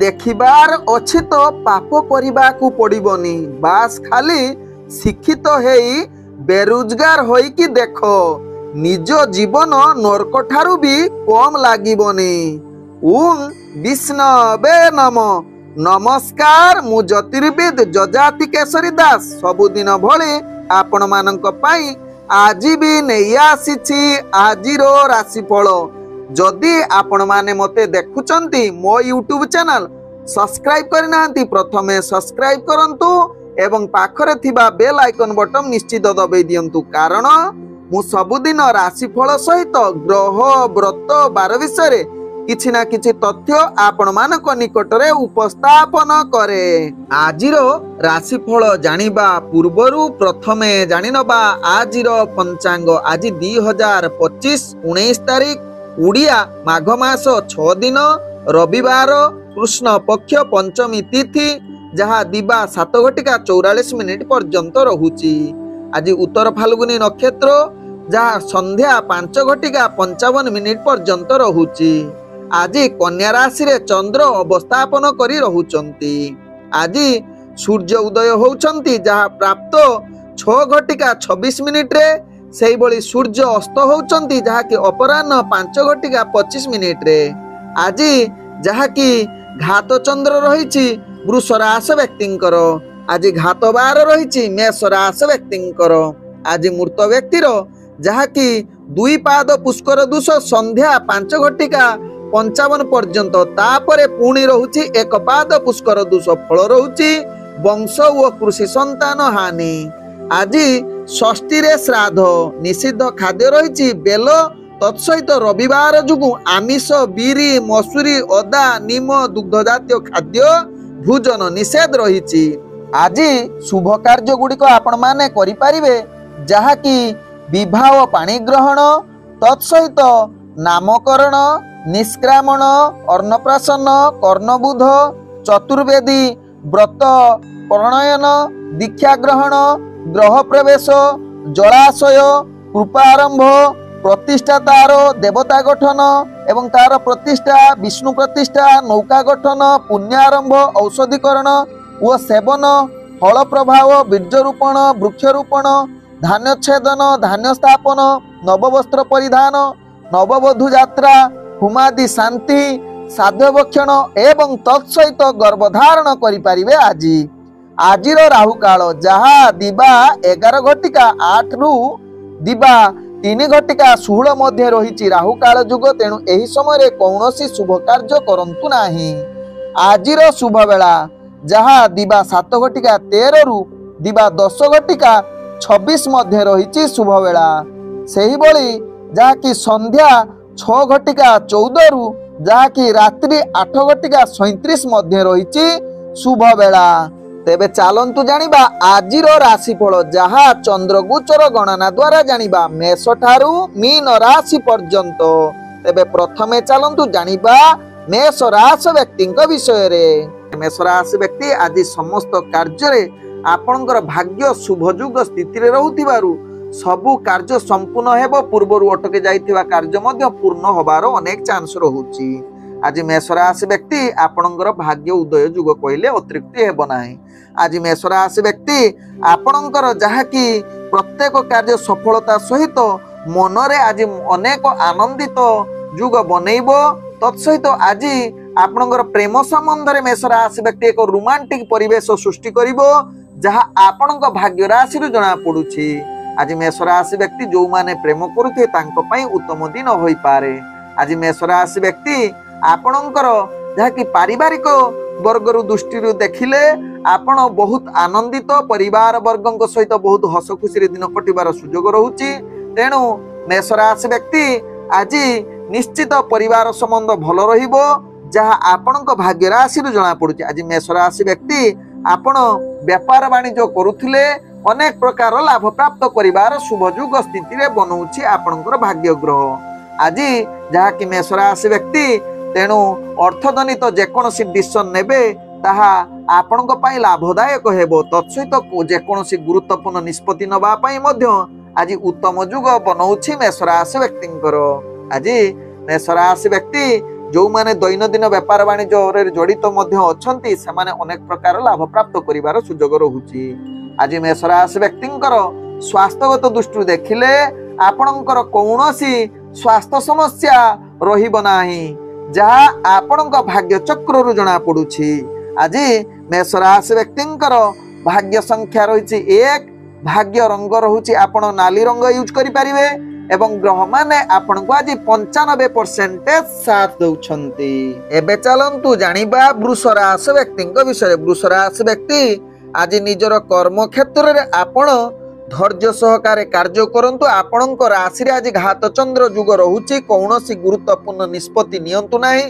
देखिबार अछि तो पाप करिबा को पड़िबनी बास खाली शिक्षित हेई बेरोजगार होई कि देखो निज जीवन नरक ठारू भी कम लागिबनी। ओम विष्णवे नमो। नमस्कार मु ज्योतिर्विद जजाति केशरी दास सबुदिन भली आपण मानक पई आज भी नहीं आसीछि आजिरो राशिफल। जदि आपण माने मते देखुचंती मो यूट्यूब चैनल सब्सक्राइब करनांती प्रथमे सब्सक्राइब करंतु एवं पाखरे थिबा बेल आइकन बटन निश्चित दबाई दियंतु कारण मु सबुदिन राशिफल सहित ग्रह व्रत बार विषय किछि ना किछि तथ्य आपण मानक निकटरे उपस्थापन करे। आजिरो राशिफल जानिबा पूर्वरु प्रथमे जानिनबा आजिरो पंचांग। आज 2025 19 तारीख उड़िया माघ मास 6 दिन रविवार कृष्ण पक्ष पंचमी तिथि जहा दिबा 7:44 पर्यंत रहुची। आज उत्तर फाल्गुनी नक्षत्र जहा संध्या 5:55 पर्यंत रहुची। आज कन्या राशि रे चंद्र अवस्थापन करी रहुचंती। आज सूर्य उदय होउचंती जहा प्राप्त 6:26 रे सेही बळी सूर्य अस्त होउचंती जहा कि अपराह्न 5:25 रे। आज जहा कि घात चंद्र रहिछि वृष राशि व्यक्तिंकर। आज घात बार रहिछि मेष राशि व्यक्तिंकर। आज मृत व्यक्तिर जहा कि 2 पाद पुष्कर दोष संध्या 5:55 पर्यंत तापरे पुणी रहुछि 1 पाद पुष्कर दोष फल रहुछि वंश व कृषि संतान हानि। आज षष्ठी रे श्राद्ध निषिद्ध खाद्य रहिछि बेल तत्सहित रविवार जुगु आमिष बीरी मसूरी अदा निम दुग्ध जातीय खाद्य भोजन निषेध रहिछि। आज शुभ कार्य गुड़िक आपण माने करि परिबे जहा कि विवाह पाणी ग्रहण तत्सहित नामकरण निष्क्रामण अन्नप्राशन कर्णबुध चतुर्वेदी व्रत प्रणयन दीक्षा ग्रहण ग्रह प्रवेश जलाशय कृपारंभ प्रतिष्ठा तार देवता गठन एवं तार प्रतिष्ठा विष्णु प्रतिष्ठा नौका गठन पुण्यारंभ औषधिकरण व सेवन फल प्रभाव बीजरोपण वृक्षरोपण धान्य छेदन धान्य स्थापन नववस्त्र परिधान नववधू यात्रा हुमादि शांति साध्य भक्षण एवं तत्सहित गर्भधारण करिपारिबे। आजिर राहु काल जहा दिबा 11:08 रु दिबा 3:16 मध्य रहिछि राहु काल जुग। तेणु एही समय कौनसी शुभ कार्य करंतु नाही। आजिर शुभ बेला जहा दिबा 7:13 रु दिबा 10:26 मध्य रहिछि शुभ बेला। सेही बळी जहा कि संध्या 6:14 रु जहा कि रात्रि 8:37 मध्य रहिछि शुभ बेला। तेबे चालंतु जानिबा आजिर राशिफल जहा चंद्र गोचर गणना द्वारा जानिबा मेष ठारू मीन राशि पर्यंत। तेबे प्रथमे चालंतु जानिबा मेष राशि व्यक्तिंक विषय रे। मेष राशि व्यक्ति आज समस्त कार्य रे आपनकर भाग्य शुभ जुग स्थिति रे रहउथिबारु सबु कार्य संपूर्ण हेबो पूर्वरु अटके जाइथिबा कार्य मध्य पूर्ण होबार अनेक चांस रहुछि। आज मेष राशि व्यक्ति आपनकर भाग्य उदय जुग कहले अतिरिक्त हेबो नाही। आज मेष राशि व्यक्ति आपनकर जहा कि प्रत्येक कार्य सफलता सहित मनरे आज अनेक आनंदित जुग बनैबो। तत्सहित आज आपनकर प्रेम संबंध रे मेष राशि व्यक्ति एक रोमांटिक परिवेश सृष्टि करिवो जहा आपनक भाग्य राशि रु जणा पडुछि। आज मेष राशि व्यक्ति जो माने प्रेम करुथे तांको पई उत्तम दिन होई पारे। आज मेष राशि व्यक्ति आपनकर जहा कि पारिवारिक वर्ग रु दृष्टि रु देखिले आपण बहुत आनंदित परिवार वर्गक सहित बहुत हस खुशी रे दिन कटिबार सुयोग रहुछि। तेणु मेष राशि व्यक्ति आज निश्चित परिवार संबंध भल रहिबो जहा आपनक भाग्य राशि रु जणा पडुछि। आज मेष राशि व्यक्ति आपण व्यापार वाणिज्य करुथिले अनेक प्रकार लाभ प्राप्त करिवार शुभ जुग स्थिति रे बनउछि आपनकर भाग्य ग्रह। आज जहा कि मेष राशि व्यक्ति तेणु अर्थजनित जेकोसी डिसिजन नेबे ताहा आपनक पई लाभदायक हेबो। तत्सहित जेकोसी गुरुत्वपूर्ण निष्पत्ति नबा पई मध्य आज उत्तम जुग बनउछि मेष राशि व्यक्तिंकर। आज मेष राशि व्यक्ति जो माने दैनंदिन व्यापार वाणिज्य जड़ित अच्छा से अनेक प्रकार लाभ प्राप्त कर सुजोग रोचे। आज मेष राशि व्यक्ति स्वास्थ्यगत दृष्टि देखिले आपणकर कौन स्वास्थ्य समस्या रहा जहाँ आपण भाग्य चक्र जना पड़ुछि। आज मेष राशि व्यक्ति भाग्य संख्या रही 1, भाग्य रंग रोचे आपण नाली रंग यूज करें एवं ग्रह माने आपण को आज 95% साथ दउछंती। एबे चलंतु जानिबा वृष राशि व्यक्ति विषय। वृष राशि व्यक्ति आज निजर कर्म क्षेत्र रे आपण धैर्य सहकारे कार्य करंतु। आपणक राशि रे आज घात चंद्र जुग रहुछि। कौनसी गुरुत्वपूर्ण निष्पत्ति नियंतु नाही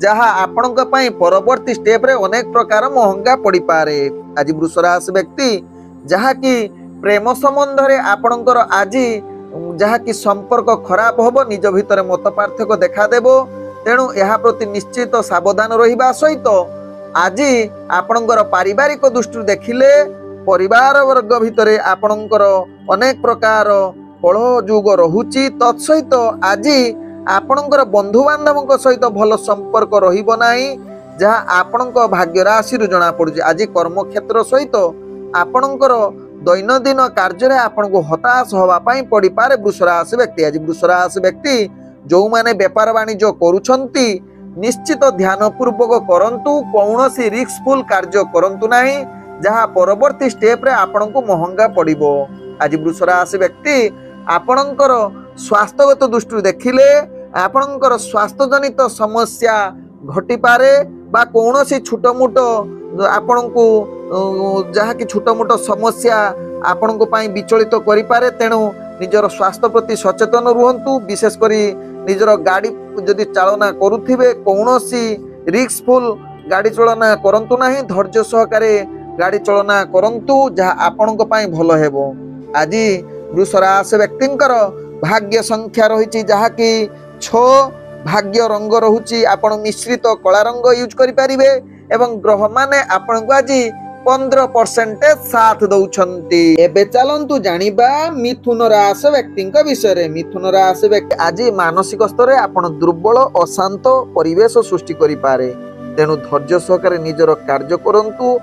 जहाँ आपणक पई परवर्ती स्टेप रे अनेक प्रकार महंगा पड़ी पारे। आज वृष राशि व्यक्ति जहाँ की प्रेम संबंध रे आपणकर आज जहाँ की संपर्क खराब होबो, निज भितर मत पार्थक्य देखा देबो। तेणु यह प्रति निश्चित सावधान रहिबा सहित आज आपणकर पारिवारिक दृष्टि देखिले परिवार वर्ग भितर आपणकर अनेक प्रकार कलह जुग रहुची। तत्सहित आज आपणकर बंधु बांधव सहित भल संपर्क रहिबो नाही जहाँ आपणक भाग्य राशि जना पड़ुची। आज कर्म क्षेत्र सहित आपणकर दैनंदिन कार्य आपन को हताश होगा पड़ी पारे वृष राशि व्यक्ति। आज वृष राशि व्यक्ति जो माने व्यापार वाणिज्य करुछंती निश्चित ध्यान पूर्वक करंतु। कौनसी रिस्कफुल कार्य करंतु नाही जहाँ परवर्ती स्टेप रे आपन को महंगा पड़िबो। आज वृष राशि व्यक्ति आपणकर स्वास्थ्यगत दृष्टि देखिले आपणकर स्वास्थ्य जनित समस्या घटी पारे बा कौनसी छोट मोट आपण को जहाँ की छोट मोट समस्या आपण को पाई विचलित करि पारे। तेणु निजर स्वास्थ्य प्रति सचेतन रुहंतु। विशेषकर निजर गाड़ी जदि चालना करुथिबे कौनसी रिस्कफुल गाड़ी चलना करंतु नाही। धैर्य सहकारे गाड़ी चलना करंतु जहाँ आपण को पाई भलो हेबो। आज वृष राशि व्यक्तिंकर भाग्य संख्या रही जहाँ की 6, भाग्य रंग रहुची आपण मिश्रित कला रंग यूज करि परिबे एवं ग्रह माने आपण को आज 15% साथ दउछंती। एबे चलंतु जानिबा मिथुन राशि व्यक्ति विषय रे। मिथुन राशि व्यक्ति आज मानसिक स्तर रे आपण दुर्बल अशांत परिवेश सृष्टि करि पारे। तेणु धैर्य सहकारे निजर कार्य करंतु।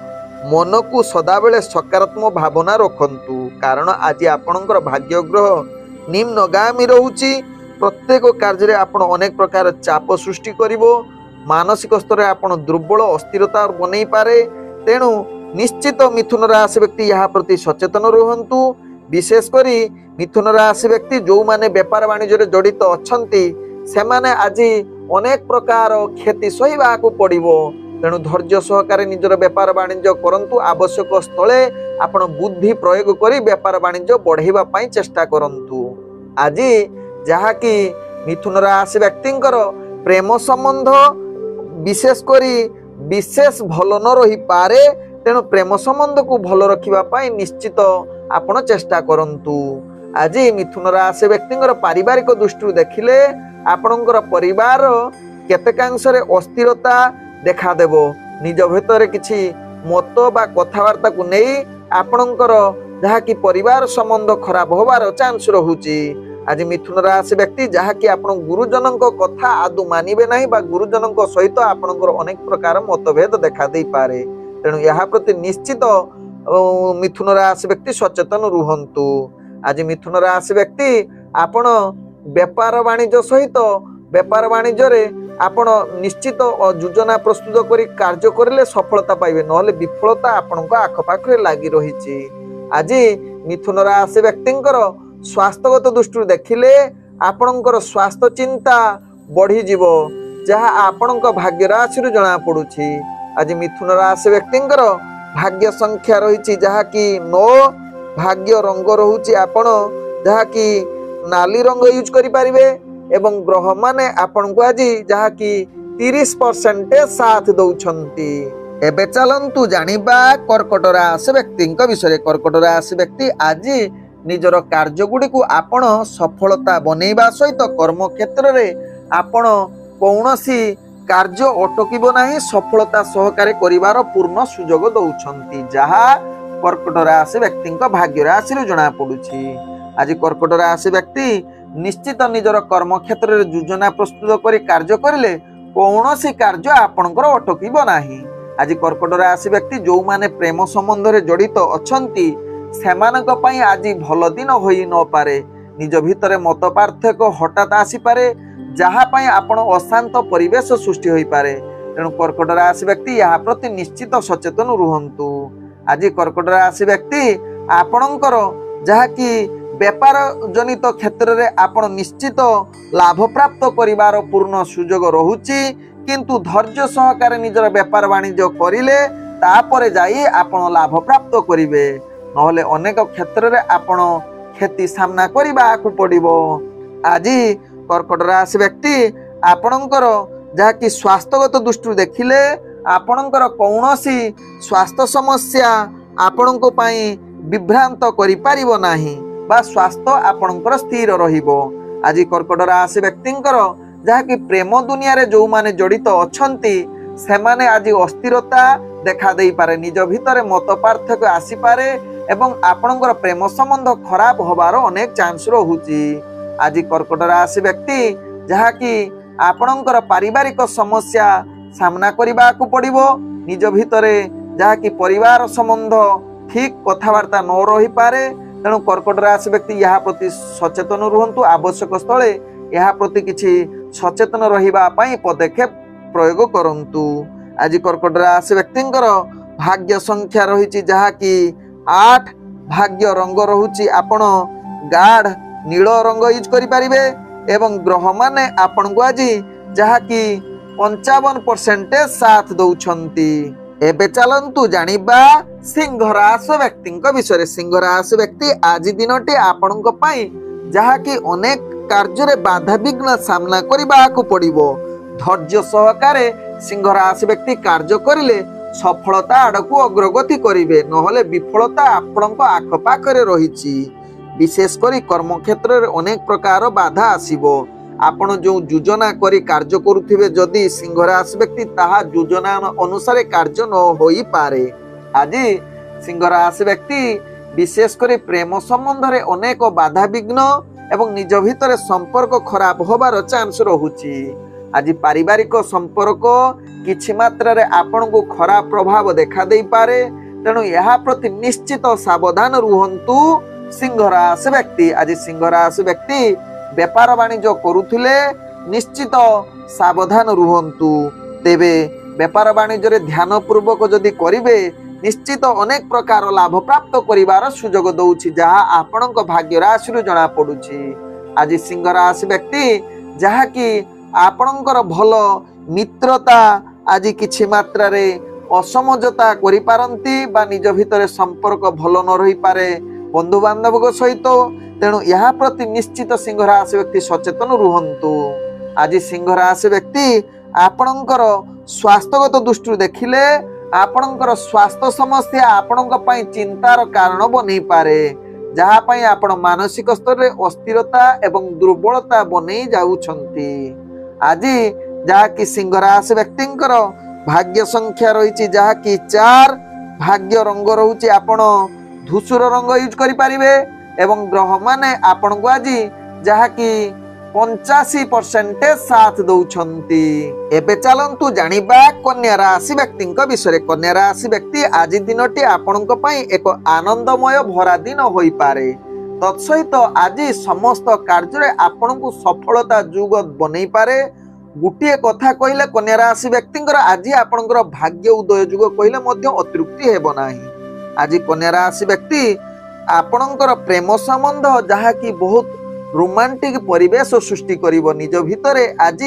मन को सदाबेले सकारात्मक भावना रखंतु कारण आज आपणकर भाग्य ग्रह निम्नगामी रहुची। प्रत्येक कार्य रे आपण अनेक प्रकार चाप सृष्टि करिवो। मानसिक स्तर रे आपण दुर्बल अस्थिरता बनै पारे। तेणु निश्चित मिथुन राशि व्यक्ति यहाँ प्रति सचेतन रुहंतु। विशेषकर मिथुन राशि व्यक्ति जो माने व्यापार वाणिज्य जड़ित अछंती सेमाने आज अनेक प्रकार क्षति सहिबा को पड़िबो। तेणु धैर्य सहकारे निजर व्यापार वाणिज्य करंतु। आवश्यक स्थले आपण बुद्धि प्रयोग करी व्यापार वाणिज्य बढ़ाइबा पई चेष्टा करंतु। आज जहाँ की मिथुन राशि व्यक्तिंकर प्रेम संबंध विशेष भल न रही पारे। तेणु प्रेम संबंध को भल रखिबा पई निश्चित आपण चेष्टा करंतु। आज मिथुन राशि व्यक्तिंकर पारिवारिक दृष्टि देखिले आपणकर परिवार केतेकांश रे अस्थिरता देखा देबो। निज भितर किछि मत बा कथावार्ता को नहीं आपणकर जहाँ की परिवार संबंध खराब होबार चांस रहुची। आज मिथुन राशि व्यक्ति जहाँ की आपण गुरुजन कथा आदु मानिबे नहीं बा गुरुजन सहित आपणकर अनेक प्रकार मतभेद देखा दे पारे। तेणु यहाँ प्रति निश्चित मिथुन राशि व्यक्ति सचेतन रुहंतु। आज मिथुन राशि व्यक्ति आपण व्यापार वाणिज्य सहित व्यापार वाणिज्य रे आपण निश्चित योजना प्रस्तुत करी कार्य करिले सफलता पाइबे नहले विफलता आपणक आखपाखरे लागी रहिछि। आज मिथुन राशि व्यक्तिंकर स्वास्थ्यगत दृष्टि देखिले आपणकर स्वास्थ्य चिंता बढ़ी जीवो जहाँ आपणक भाग्य राशि जना पड़ुछि। आज मिथुन राशि व्यक्तिंकर भाग्य संख्या रही जहाँ की 9, भाग्य रंग रहुछि आपण जहाँ की नाली रंग यूज करि परिबे एवं ग्रह माने आपण को आज जहाँ की 30% साथ दउछंती। एबे चलंतु जानिबा कर्कट राशि व्यक्ति विषय। कर्कट राशि व्यक्ति आज निजर कार्य गुडी को आपण सफलता बनैबा सहित कर्म क्षेत्र रे आपण कौनसी कार्य अटकिबो नाही सफलता सहकारे करिवार पूर्ण सुजोग दउछंती जहाँ कर्कट राशि व्यक्ति भाग्य राशि रे जना पड़ुछि। आज कर्कट राशि व्यक्ति निश्चित निजर कर्म क्षेत्र रे योजना प्रस्तुत करी कार्य करिले कौनसी कार्य आपणकर अटकिब नाही। आज कर्कट राशि व्यक्ति जो माने प्रेम संबंध रे जड़ित अछंती सेमानक पई आज भल दिन होई न पारे। निज भितरे मत पार्थक्य हठात आसी पारे जहा पई आपण अशांत परिवेश सृष्टि होई पारे। तेणु कर्कट राशि व्यक्ति या प्रति निश्चित सचेतन रुहंतु। आज कर्कट राशि व्यक्ति आपणकर जहा कि व्यापार जनित क्षेत्र रे आपण निश्चित लाभ प्राप्त करिवार पूर्ण सुजोग रहुची, किंतु धैर्य सहकारे निजर व्यापार वाणिज्य करिले तापरे जाई आपण लाभ प्राप्त करिवे, नहले अनेक क्षेत्र रे आपण क्षति सामना करिबा को पड़िबो। आज कर्कट राशि व्यक्ति आपणकर जहा कि स्वास्थ्यगत दृष्टि देखिले आपणकर कौनसी स्वास्थ्य समस्या आपणको पई विभ्रांत करि पारिबो नाही बा स्वास्थ्य आपणकर स्थिर रहिबो। आज कर्कट राशि व्यक्तिंकर जहा कि प्रेम दुनिया रे जो माने जड़ित अछंती सेमाने आज अस्थिरता देखा देई पारे, निज भितरे मत पार्थक्य आसी पारे एवं आपणकर प्रेम संबंध खराब होबार अनेक चांस रहुची। आज कर्कट राशि व्यक्ति जहा कि आपणकर पारिवारिक समस्या सामना करबा को पड़िबो। निज भितरे जहा कि परिवार संबंध ठीक कथबार्ता न रही पारे। तेणु कर्कट राशि व्यक्ति यह प्रति सचेतन रुहंतु। आवश्यक स्थले यह प्रति किछि सचेतन रहिबा पई पदक्षेप प्रयोग करंतु। आज कर्कट राशि व्यक्तिंकर भाग्य संख्या रहिछि जहा कि 8, भाग्य रंग रहुछि आपण गाढ़ नील रंग यूज करि परिबे एवं ग्रह माने आपण को आज जहा कि 55% साथ दउछंती। एबे चलंतु जानिबा सिंह राशि व्यक्ति विषय। सिंह राशि व्यक्ति आज दिनटी आपण जहा कि अनेक कार्य रे बाधा विघ्न सामना करबा को पड़िबो। धैर्य सहकारे सिंह राशि व्यक्ति कार्य करिले सफलता आड़कू अग्रगति करिवे, नहले विफलता आपणक आखपाखरे रहिछि। विशेष करी कर्म क्षेत्र रे अनेक प्रकार बाधा आसीबो। आपण जो योजना करी कार्य करुथिबे जदि सिंह राशि व्यक्ति ताहा योजना अनुसार कार्य न होई पारे। आज सिंह राशि व्यक्ति विशेष करी प्रेम संबंध रे अनेक बाधा विघ्न एवं निज भितर संपर्क खराब होबार चांस रहुची। आज पारिवारिक संपर्क किछि मात्रा रे आपण को खराब प्रभाव देखा देई पारे। तेणु यह प्रति निश्चित सावधान रुहंतु सिंह राशि व्यक्ति। आज सिंह राशि व्यक्ति व्यापार वाणिज्य करुथिले निश्चित सावधान रुहंतु। तेबे व्यापार वाणिज्य रे ध्यान पूर्वक जदि करिवे निश्चित अनेक प्रकार लाभ प्राप्त करिवार सुजोग दउछि, जहा आपणक भाग्य राशि रु जणा पडुछि। आज सिंह राशि व्यक्ति जहा कि आपणकर भल मित्रता आज किछि मात्रा रे असमझता करि पारंती बा निज भितरे संपर्क भल न रही पारे बंधु बांधव सहित। तेणु यह प्रति निश्चित सिंह राशि व्यक्ति सचेतन रुहंतु। आज सिंह राशि व्यक्ति आपणकर स्वास्थ्यगत दृष्टि देखिले आपणकर स्वास्थ्य समस्या आपणक पई चिंतार कारण बनै पारे, जहा पई आपण मानसिक स्तर रे अस्थिरता एवं दुर्बलता बनै जाउछंती। आज जहा कि सिंह राशि व्यक्तिंकर भाग्य संख्या रहिछि जहा कि 4, भाग्य रंग रहुछि आपण धूसर रंग यूज करि परिबे एवं ग्रह माने आपण को आज जहा कि 85% साथ दउछंती। एबे चलंतु जानिबा कन्या राशि व्यक्ति विषय। कन्या राशि व्यक्ति आज दिनटी आपणक पई एक आनंदमय भरा दिन होई पारे। तत्सहित आज समस्त कार्य रे आपण को सफलता जुग बनै पारे। गुटिए कथा कहिले कन्या राशि व्यक्ति आज आपणकर भाग्य उदय जुग कहिले मध्य अतृप्ति हेबो नाही। आज कन्या राशि व्यक्ति आपणकर प्रेम संबंध जहा कि बहुत रोमांटिक परिवेश सृष्टि करिवो। निज भितरे आज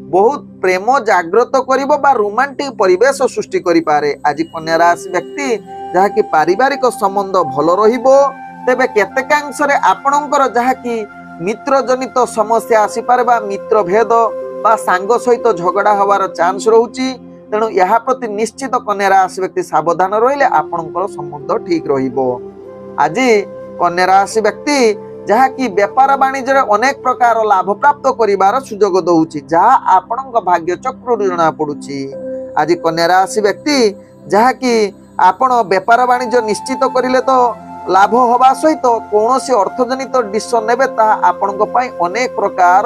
बहुत प्रेम जागृत करिवो बा रोमांटिक परिवेश सृष्टि करि पारे। आज कन्या राशि व्यक्ति जहा कि पारिवारिक संबंध भल रहिबो। तेबे केतेकांश रे आपणकर जहा कि मित्र जनित समस्या आसी पारे बा मित्र भेद बा सांग सहित झगड़ा हवार चांस रहुची। तेणु यह प्रति निश्चित कन्या राशि व्यक्ति सावधान रहिले आपणकर संबंध ठीक रहिबो। आज कन्या राशि व्यक्ति जहा कि व्यापार वाणिज्य अनेक प्रकार लाभ प्राप्त करिवार सुजोग दउछि, जहा आपणक भाग्य चक्र जना पडुछि। आज कन्या राशि व्यक्ति जहा कि आपण व्यापार वाणिज्य निश्चित करिले तो लाभ होबा सहित कौनसी अर्थजनित डिसिजन नेबे ता आपणक पई अनेक प्रकार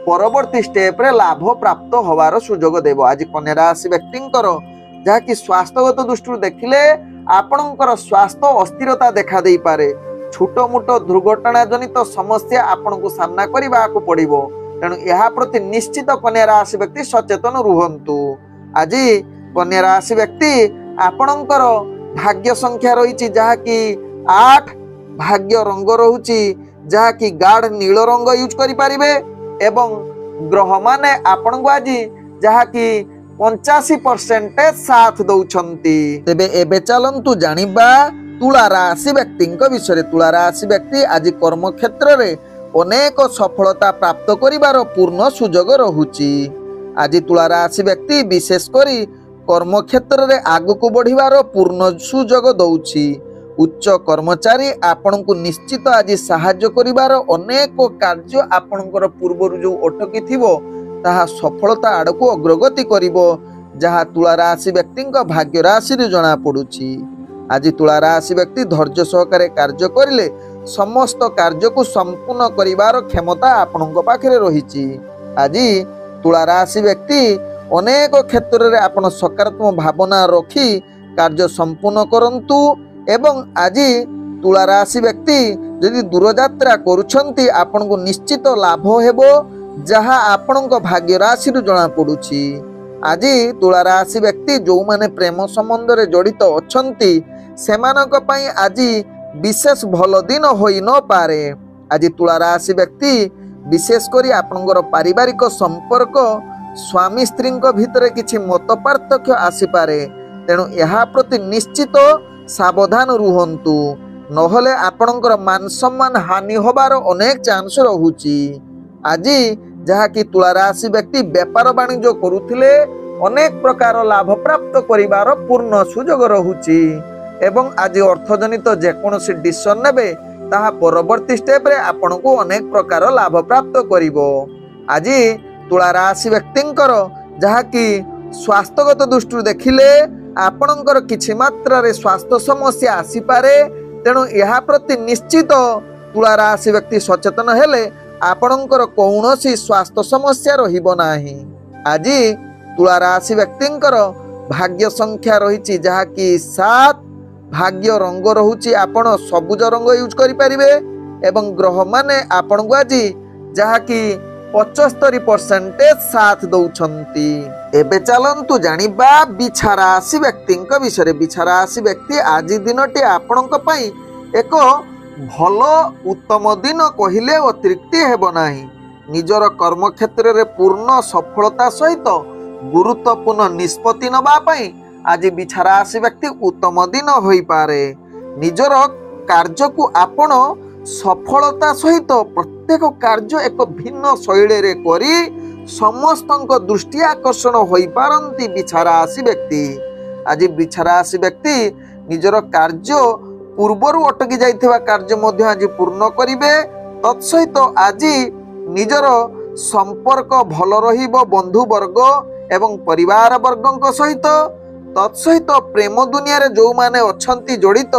परवर्ती स्टेप रे लाभ प्राप्त होवार सुजोग देव। आज कन्या राशि व्यक्तिंकर जहाँकि स्वास्थ्यगत दृष्टि देखिले आपणकर स्वास्थ्य अस्थिरता देखा दे पारे। छोट मोट दुर्घटना जनित समस्या आपन को सामना करने को पड़ो। तेणु यह प्रति निश्चित कन्या राशि व्यक्ति सचेतन रुहंतु। आज कन्या राशि व्यक्ति आपणकर भाग्य संख्या रही जहाँकि 8, भाग्य रंग रोची जहाँकि गाढ़ नील रंग यूज करें एवं ग्रह माने आपण को आज जहाँकि 85% साथ दौरान। तेबे एबे चलंतु जानिबा तुला राशि व्यक्ति विषय। तुला राशि व्यक्ति आज कर्म क्षेत्र रे अनेक सफलता प्राप्त करिवार पूर्ण सुजोग रहुची। आज तुला राशि व्यक्ति विशेषकर कर्म क्षेत्र रे आगु बढ़िवार पूर्ण सुजोग दौची। उच्च कर्मचारी आपण को निश्चित आज साहाय्य करिवार अनेक कार्य आपणकर पूर्व जो अटकी थिबो ताहा सफलता आड़क अग्रगति करिवो, जहा तुला राशि व्यक्ति भाग्य राशि जना पड़ुछि। आज तुला राशि व्यक्ति धैर्य सहकारे कार्य करिले समस्त कार्य को संपूर्ण करिवार क्षमता आपणक पाखरे रहिछि। आज तुला राशि व्यक्ति अनेक क्षेत्र रे आपण सकारात्मक भावना रखी कार्य संपूर्ण करंतु। एवं आज तुला राशि व्यक्ति यदि दूरयात्रा करुछंती आपन को निश्चित लाभ हेबो, जहा आपणक भाग्य राशि जना पड़ुछि। आज तुला राशि व्यक्ति जो माने प्रेम संबंध रे जड़ित अछंती सेमानक पई आज विशेष भल दिन होई न पारे। आज तुला राशि व्यक्ति विशेष करी आपणकर पारिवारिक संपर्क स्वामी स्त्री भितर किछि मत पार्थक्य आसी पारे। तेणु यहा प्रति निश्चित सावधान रुहंतु, नहले आपणकर मान सम्मान हानि होबार अनेक चांस रहुची। आज जहाँकि तुला राशि व्यक्ति व्यापार वाणिज्य करुथिले अनेक प्रकार लाभ प्राप्त करिवार पूर्ण सुजोग रहुची। एवं आज अर्थजनित जेकोसी डिसिजन नेबे ताहा परवर्ती स्टेप रे आपनको अनेक प्रकार लाभ प्राप्त करिवो। आज तुला राशि व्यक्तिंकर जहाँकि स्वास्थ्यगत दृष्टि देखिले आपणकर किछि मात्रा रे स्वास्थ्य समस्या आसी पारे। तेणु यह प्रति निश्चित तुला राशि व्यक्ति सचेतन हेले आपणकर कौनसी स्वास्थ्य समस्या रहिबो नाही। आज तुला राशि व्यक्तिंकर भाग्य संख्या रहिछि जहाँकि 7, भाग्य रंग रहुछि आपण सबुज रंग यूज करि परिबे एवं ग्रह माने आपण को आज जहाँकि 75% साथ दौछंती। एबे चलंतु जानिबा बिछा राशि व्यक्ति विषय। बिछा राशि व्यक्ति आज दिनटी आपणक पई एक भल उत्तम दिन कहिले अतिरिक्त हेबो नाही। निजर कर्म क्षेत्र रे पूर्ण सफलता सहित गुरुत्वपूर्ण निष्पत्ति नबा पई आज बिछा राशि व्यक्ति उत्तम दिन होई पारे। निजर कार्य को आपण सफलता सहित प्रत्येक कार्य एक भिन्न शैली रे करी समस्तଙ୍କ दृष्टि आकर्षण होई पारंती बिछा राशि व्यक्ति। आज बिछा राशि व्यक्ति निजर कार्य पूर्वरु अटकी जाइथिबा कार्य मध्य आज पूर्ण करिवे। तत्सहित आज निजर संपर्क भल रहिबो बंधु वर्ग एवं परिवार वर्गଙ୍କ सहित। तत्सहित प्रेम दुनिया रे जो माने अछंती जड़ित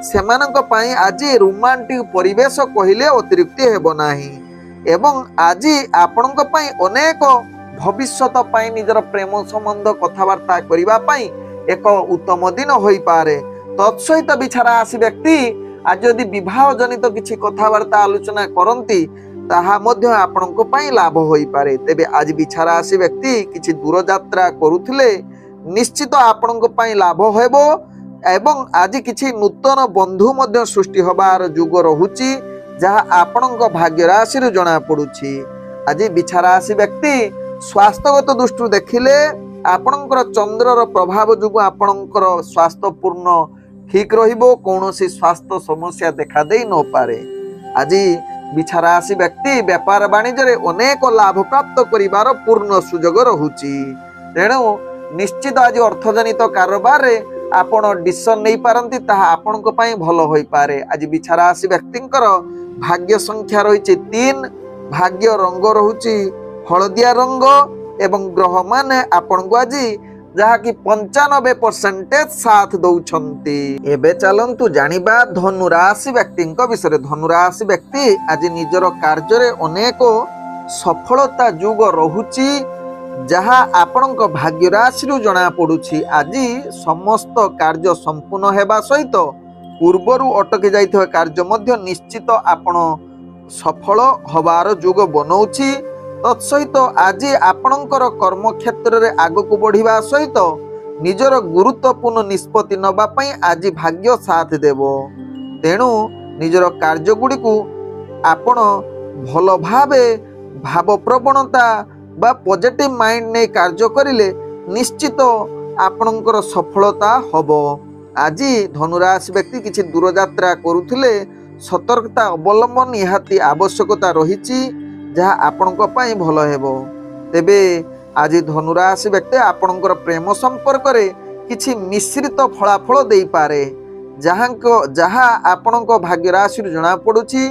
सेमानक पई आज रोमांटिक परिवेश कहिले अतिरिक्त हेबो नाही। एवं आज आपणक पई अनेक भविष्यत पई निजर प्रेम संबंध कथावार्ता करिबा पई एक उत्तम दिन होई पारे। तत्सहित बिछा राशि व्यक्ति आज यदि विवाह जनित किछि कथावार्ता आलोचना करंती ताहा मध्य आपणक पई लाभ होई पारे। तेबे आज बिछा राशि व्यक्ति किछि दूर यात्रा करुथिले निश्चित आपणक पई लाभ हेबो एवं आज किछि नूतन बंधु मध्य सृष्टि होबार जुग रहुची, जहा आपणक भाग्य राशि रे जणा पडुची। आज बिछा राशि व्यक्ति स्वास्थ्यगत दृष्टि देखिले आपणकर चंद्रर प्रभाव जुग आपणकर स्वास्थ्य पूर्ण ठीक रहिबो, कौनसी स्वास्थ्य समस्या देखा दे न पारे। आज बिछा राशि व्यक्ति व्यापार वाणिज्य रे अनेक लाभ प्राप्त करिवार पूर्ण सुजोग रहुची। तेणु निश्चित आज अर्थजनित कारोबार रे आपण डिसिजन नहीं पारंती ताहा आपणक पई भलो होई पारे। आज बिछा राशि व्यक्तिंकर भाग्य संख्या रहिछि 3, भाग्य रंग रहुछि हळदिया रंग एवं ग्रह माने आपणक आज जहाँकि 95% साथ दौछंती। एबे चलंतु जानिबा धनु राशि व्यक्ति विषय। धनु राशि व्यक्ति आज निजर कार्य रे अनेक सफलता युग रहुची जहा आपणक भाग्य राशि जना पड़ुछि। आज समस्त कार्य संपूर्ण हेबा सहित पूर्वरु अटकी जाइथिबा कार्य मध्य निश्चित आपण सफल हबार युग बनौछि। तत्सहित आज आपणकर कर्म क्षेत्र रे आगकु बढ़िबा सहित निजर गुरुत्वपूर्ण निष्पत्ति नबा पई आज भाग्य साथ देबो। तेणु निजर कार्य गुडी को आपण भल भावे भाव प्रवणता बा पॉजिटिव माइंड ने कार्य करिले निश्चित आपणकर सफलता हबो। आज धनुराशि व्यक्ति किछि दूर यात्रा करुथिले सतर्कता अवलंबन निहाती आवश्यकता रहिछि जहा आपणक पई भल हेबो। तेबे आज धनुराशि व्यक्ति आपणकर प्रेम संपर्क रे किछि मिश्रित फलाफल देई पारे जहा आपणक भाग्य राशि जना पड़ुछि।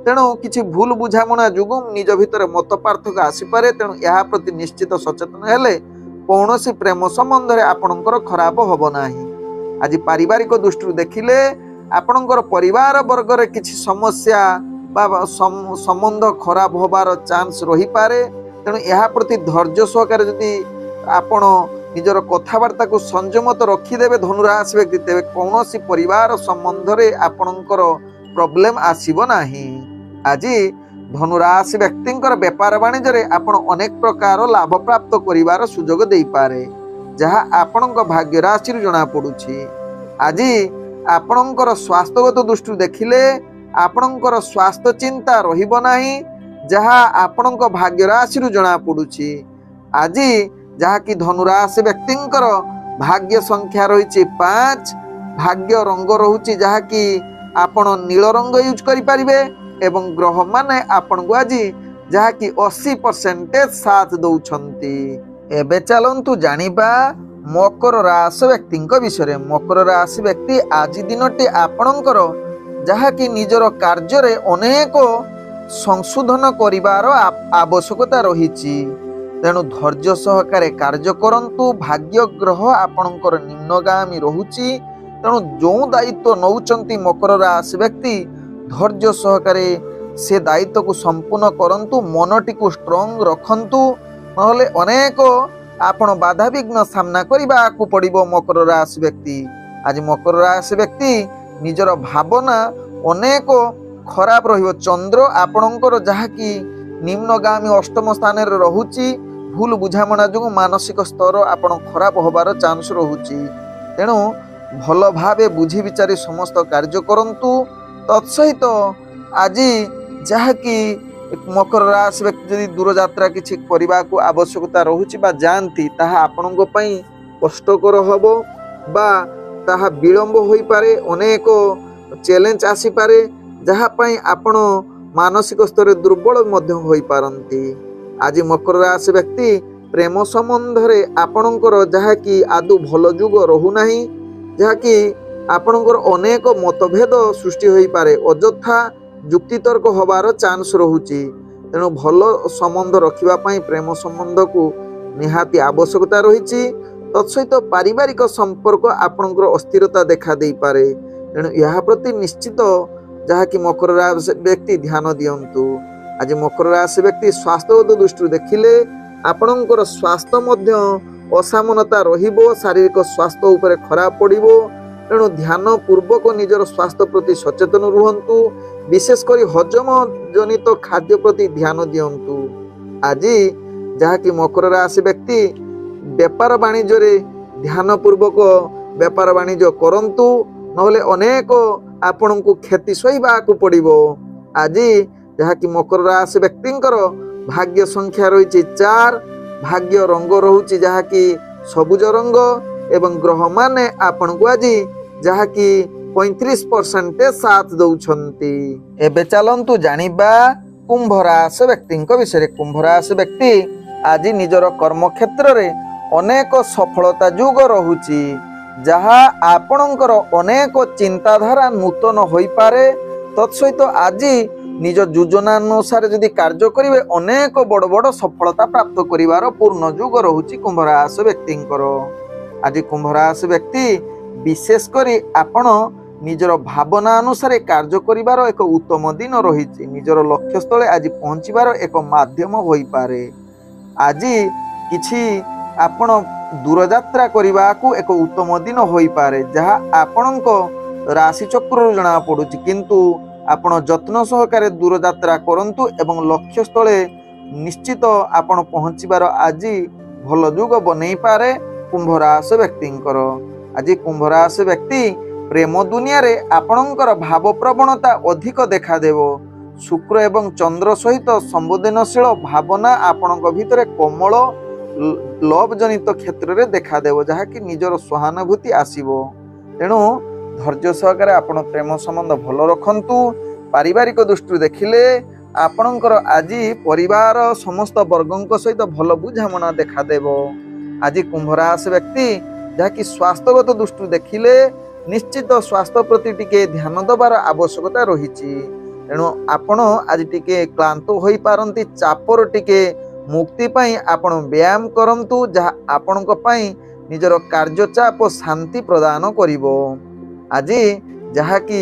तेणु किछि भूल बुझामणा जुगु निज भितर मत पार्थक्य आसीपारे। तेणु यह प्रति निश्चित सचेतन हेले कौनसी प्रेम संबंध रे आपणकर खराब हबो नाही। आज पारिवारिक दृष्टि देखिले आपणकर परिवार वर्ग रे किछि समस्या बा संबंध खराब होबार चांस रही पारे। तेणु यह प्रति धैर्य सहकारे जदि आपण निजर कथबार्ता को संयमत रखिदेवे धनुराशि व्यक्ति तेरे कौनसी परिवार संबंध रे आपणकर प्रॉब्लम आसीबो नाही। आज धनुराशि व्यक्तिंकर व्यापार वाणिज्य रे आपण अनेक प्रकार लाभ प्राप्त करिवार सुजोग देई पारे जहा आपणक भाग्य राशि जना पड़ुछि। आज आपणकर स्वास्थ्यगत दृष्टि देखिले आपणकर स्वास्थ्य चिंता रहिबो नाही जहा आपणक भाग्य राशि जना पड़ुछि। आज जहा कि धनुराशि व्यक्तिंकर भाग्य संख्या रही 5, भाग्य रंग रहुछि जहा कि आपण नील रंग यूज करि परिबे एवं ग्रह माने आपण को आज जहा कि 80% साथ दउछंती। एबे चलंतु जानिबा मकर राशि व्यक्ति विषय। मकर राशि व्यक्ति आज दिनटी आपणकर जहा कि निजर कार्य रे अनेक संशोधन करिवार आवश्यकता रहिछि। तेणु धैर्य सहकारे कार्य करंतु। भाग्य ग्रह आपणकर निम्नगामी रहुछि। तेणु जो दायित्व नौचंती मकर राशि व्यक्ति धैर्य सहकारे से दायित्व को संपूर्ण करंतु। मनटी को स्ट्रांग रखंतु नहले अनेक आपण बाधा विघ्न सामना करबा को पड़िबो मकर राशि व्यक्ति। आज मकर राशि व्यक्ति निजर भावना अनेक खराब रहिबो। चंद्र आपणकर जहा कि निम्नगामी अष्टम स्थान रे रहुछि। भूल बुझामणा जो मानसिक स्तर आपण खराब होबार चांस रहुछि। तेणु भल भावे बुझी विचारी समस्त कार्य करंतु। तत्सहित आज जहा कि मकर राशि व्यक्ति यदि दूर यात्रा किछि करबा को आवश्यकता रहुछि बा जानती ताहा आपणको पई कष्टकर हबो बा ताहा विलंब होई पारे। अनेक चैलेंज आसी पारे जहा पई आपण मानसिक स्तर दुर्बल मध्य होई पारंती। आज मकर राशि व्यक्ति प्रेम संबंध रे आपणकर जहा कि आदु भल जुग रहु नाही जहा कि आपणकर अनेक मतभेद सृष्टि होई पारे। अଯଥା जुक्ति तर्क होबार चांस रहुछि। तेणु भल संबंध रखिबा पई प्रेम संबंध को निहाती आवश्यकता रहिछि। तत्सहित पारिवारिक संपर्क आपणकर अस्थिरता देखा देई पारे। तेणु यह प्रति निश्चित जहा कि मकर राशि व्यक्ति ध्यान दियंतु। आज मकर राशि व्यक्ति स्वास्थ्यगत दृष्टि देखिले आपणकर स्वास्थ्य मध्य असामनता रहिबो। शारीरिक स्वास्थ्य उपरे खराब पड़िबो। तेणु ध्यान पूर्वक निजर स्वास्थ्य प्रति सचेतन रुहंतु। विशेषकर हजम जनित खाद्य प्रति ध्यान दियंतु। आज जहा कि मकर राशि व्यक्ति व्यापार वाणिज्य रे ध्यान पूर्वक व्यापार वाणिज्य करंतु नहले अनेक आपण को क्षति सहिबा को पड़िबो। आज जहा कि मकर राशि व्यक्तिंकर भाग्य संख्या रही 4, भाग्य रंग रहुछि जहा कि सबुज रंग एवं ग्रह माने आपण को आज जहा कि 35% साथ दउछंती। एबे चलंतु जानिबा कुंभ राशि व्यक्ति विषय। कुंभ राशि व्यक्ति आज निजर कर्म क्षेत्र रे अनेक सफलता युग रहुछि जहा आपणकर अनेक चिंताधारा नूतन होई पारे। तत्सहित आज निज योजना अनुसार यदि कार्य करिवे अनेक बड़ बड़ सफलता प्राप्त करिवार पूर्ण युग रहुछि कुंभ राशि व्यक्तिंकर। आज कुंभ राशि व्यक्ति विशेष करी आपण निजर भावना अनुसार कार्य करिवार एक उत्तम दिन रही निजर लक्ष्य स्थल आज पहुँचबार एक माध्यम हो पारे। आज किछि आपण दूर यात्रा करने को एक उत्तम दिन हो पारे जहाँ आपणक राशि चक्र जना पड़ुछि किंतु आपण जत्न सहकारे दूर यात्रा करंतु एवं लक्ष्य स्थले निश्चित आपण पहुँचबार आज भल जुग बनै पारे कुंभ राशि व्यक्तिंकर। आज कुंभ राशि व्यक्ति प्रेम दुनिया रे आपणकर भाव प्रवणता अधिक देखा देबो। शुक्र एवं चंद्र सहित संवेदनशील भावना आपणक भितरे कोमल लव जनित क्षेत्र रे देखा देबो जहा कि निजर सहानुभूति आसीबो। तेणु धैर्य सहकारे आपण प्रेम संबंध भल रखंतु। पारिवारिक दृष्टि देखिले आपणकर आज परिवार समस्त वर्गों सहित भल बुझामणा देखा देबो। आज कुंभ राशि व्यक्ति जहा कि स्वास्थ्यगत दृष्टि देखिले निश्चित स्वास्थ्य प्रति टिके ध्यान देवार आवश्यकता रही। तेणु आपण आज टिके क्लांत हो पारती चापर टिके मुक्ति पाई आपण व्यायाम करंतु जहा आपणक पाई निजर कार्य चाप शांति प्रदान करिवो। आज जहा कि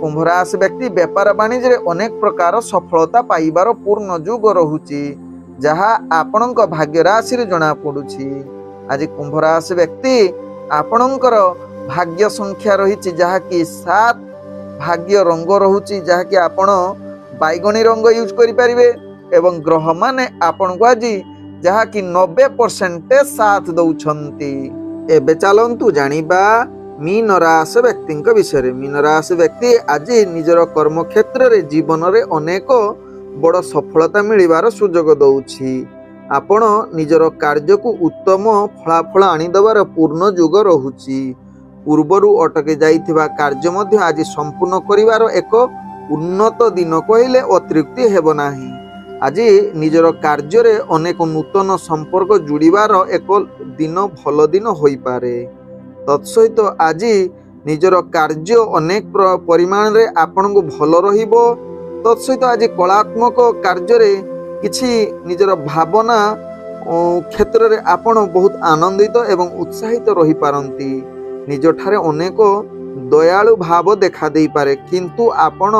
कुंभ राशि व्यक्ति व्यापार वाणिज्य रे अनेक प्रकार सफलता पाइबार पूर्ण जुग रहुची जहा आपणक भाग्य राशि रे जणा पडुची। आज कुंभ राशि व्यक्ति आपणकर भाग्य संख्या रही जहा कि 7 भाग्य रंग रहुची जहा कि आपण बैगणी रंग यूज करि परिबे एवं ग्रह माने आपण को आज जहा कि 90% साथ दउछंती। एबे चलंतु जानिबा मीन राशि व्यक्ति विषय। मीन राशि व्यक्ति आज निजर कर्म क्षेत्र रे जीवन रे अनेक बड़ सफलता मिलिबार सुजोग दउछि। आपण निजर कार्य को उत्तम फलाफल आनी देवार पूर्ण जुग रहुछि। पूर्वरु अटके जाइथिबा कार्य मध्य आज संपूर्ण करिवार एक उन्नत दिन कहले अतृप्ति हेब नाही। आज निजर कार्य रे अनेक नूतन संपर्क जुड़ीबार एक दिन भल दिन होई पारे। तत्सहित आज निजर कार्य अनेक परिमाण रे आपन को भल रहिबो। तत्सहित आज कलात्मक कार्य रे किछि निजर भावना क्षेत्र रे आपन बहुत आनंदित एवं उत्साहित रही पारंती। निज ठारे अनेक दयालु भाव देखा दे पारे किंतु आपण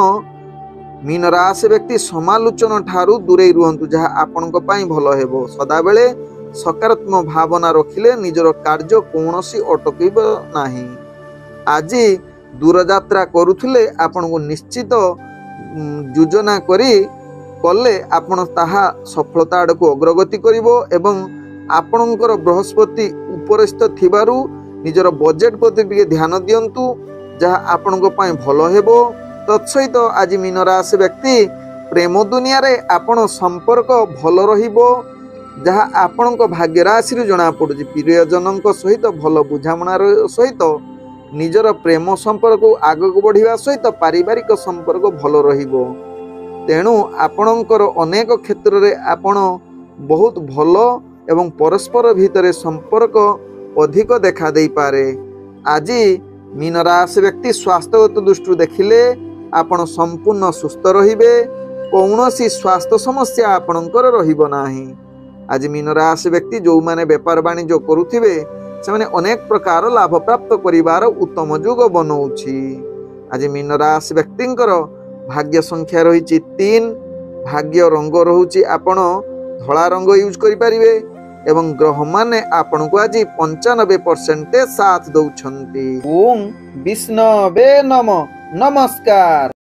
मीन राशि व्यक्ति समालोचना ठारू दूरे रुहंतु जहा आपणक पई भल हेबो। सदा बेले सकारात्मक भावना रखिले निजर कार्य कोनोसी अटकिब नाही। आज दूर यात्रा करुथिले आपण को निश्चित योजना करी कले आपण ताहा सफलता आड़ को अग्रगति करिवो एवं आपणकर बृहस्पति उपरिस्थ थिबारु निजर बजेट प्रति ध्यान दियंतु जहा आपणक पई भल हेबो। तत्सहित आज मीन राशि व्यक्ति प्रेम दुनिया रे आपण संपर्क भल रहिबो जहा आपणक भाग्य राशि रे जणा पडुची। प्रियजनक सहित भल बुझामणार सहित निजर प्रेम संपर्क आगक बढ़िया सहित पारिवारिक संपर्क भल रहिबो। तेणु आपणकर अनेक क्षेत्र रे आपण बहुत भल एवं परस्पर भितर संपर्क अधिक देखा दे पारे। आज मीन राशि व्यक्ति स्वास्थ्यगत दृष्टि देखिले आपण संपूर्ण सुस्थ रहिबे। कौनसी स्वास्थ्य समस्या आपणकर रहिबो नाही। आज मीन राशि व्यक्ति जो माने व्यापार वाणिज्य करुथिबे से माने अनेक प्रकार लाभ प्राप्त करिवार उत्तम जुग बनौछि। आज मीन राशि व्यक्तिंकर भाग्य संख्या रही 3। भाग्य रंग रहुछि आपण धला रंग यूज करि परिबे एवं ग्रह माने आपण को आज 95% साथ दउछंती। ओम विष्णवे नमः। नमस्कार।